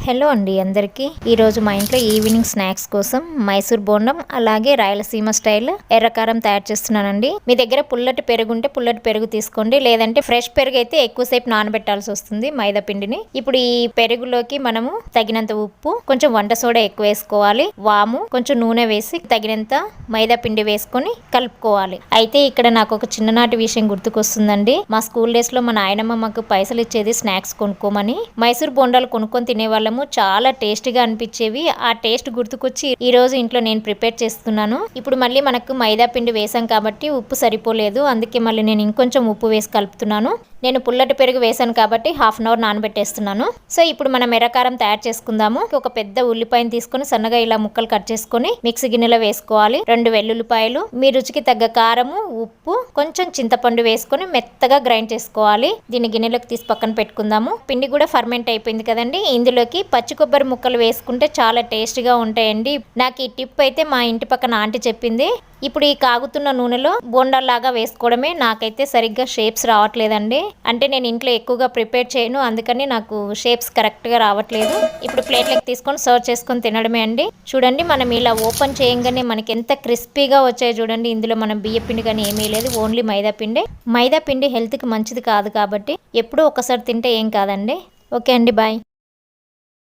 Hello అండి అందరికీ ఈరోజు మా ఇంట్లో ఈవినింగ్ స్నాక్స్ కోసం మైసూర్ బోండం అలాగే రాయలసీమ స్టైల్ ఎర్రకారం తయారు చేస్తున్నానండి. మీ దగ్గర పుల్లటి పెరుగు ఉంటే పుల్లటి పెరుగు తీసుకోండి, లేదంటే ఫ్రెష్ పెరుగు అయితే ఎక్కువసేపు నానబెట్టాల్సి వస్తుంది మైదా పిండిని. ఇప్పుడు ఈ పెరుగులోకి మనము తగినంత ఉప్పు, కొంచెం వంట సోడా ఎక్కువ వేసుకోవాలి, వాము, కొంచెం నూనె వేసి తగినంత మైదా పిండి వేసుకొని కలుపుకోవాలి. అయితే ఇక్కడ నాకు ఒక చిన్ననాటి విషయం గుర్తుకొస్తుందండి. మా స్కూల్ డేస్ లో మా నాయనమ్మ మాకు పైసలు ఇచ్చేది స్నాక్స్ కొనుక్కోమని. మైసూర్ బోండాలు కొనుక్కొని తినేవాళ్ళము. చాలా టేస్టీగా అనిపించేవి. ఆ టేస్ట్ గుర్తుకొచ్చి ఈ రోజు ఇంట్లో నేను ప్రిపేర్ చేస్తున్నాను. ఇప్పుడు మళ్ళీ మనకు మైదా పిండి వేసాం కాబట్టి ఉప్పు సరిపోలేదు, అందుకే మళ్ళీ నేను ఇంకొంచెం ఉప్పు వేసి కలుపుతున్నాను. నేను పుల్లటి పెరుగు వేసాను కాబట్టి హాఫ్ అన్ అవర్ నానబెట్టేస్తున్నాను. సో ఇప్పుడు మనం ఎర్రకారం తయారు చేసుకుందాము. ఒక పెద్ద ఉల్లిపాయను తీసుకొని సన్నగా ఇలా ముక్కలు కట్ చేసుకొని మిక్సీ గిన్నెలో వేసుకోవాలి. 2 వెల్లుల్లిపాయలు, మీ రుచికి తగ్గ కారము, ఉప్పు, కొంచెం చింతపండు వేసుకొని మెత్తగా గ్రైండ్ చేసుకోవాలి. దీన్ని గిన్నెలోకి తీసి పక్కన పెట్టుకుందాము. పిండి కూడా ఫర్మెంట్ అయిపోయింది కదండి. ఇందులోకి పచ్చి కొబ్బరి ముక్కలు వేసుకుంటే చాలా టేస్టీగా ఉంటాయండి. నాకు ఈ టిప్ అయితే మా ఇంటి పక్కన ఆంటీ చెప్పింది. ఇప్పుడు ఈ కాగుతున్న నూనెలో బోండాల్లాగా వేసుకోవడమే. నాకైతే సరిగ్గా షేప్స్ రావట్లేదండి. అంటే నేను ఇంట్లో ఎక్కువగా ప్రిపేర్ చేయను, అందుకని నాకు షేప్స్ కరెక్ట్గా రావట్లేదు. ఇప్పుడు ప్లేట్లోకి తీసుకొని సర్వ్ చేసుకొని తినడమే అండి. చూడండి, మనం ఇలా ఓపెన్ చేయంగానే మనకి ఎంత క్రిస్పీగా వచ్చాయి చూడండి. ఇందులో మనం బియ్య పిండి కానీ ఏమీ లేదు, ఓన్లీ మైదా పిండి. మైదా పిండి హెల్త్కి మంచిది కాదు కాబట్టి ఎప్పుడూ ఒకసారి తింటే ఏం కాదండి. ఓకే అండి, బాయ్.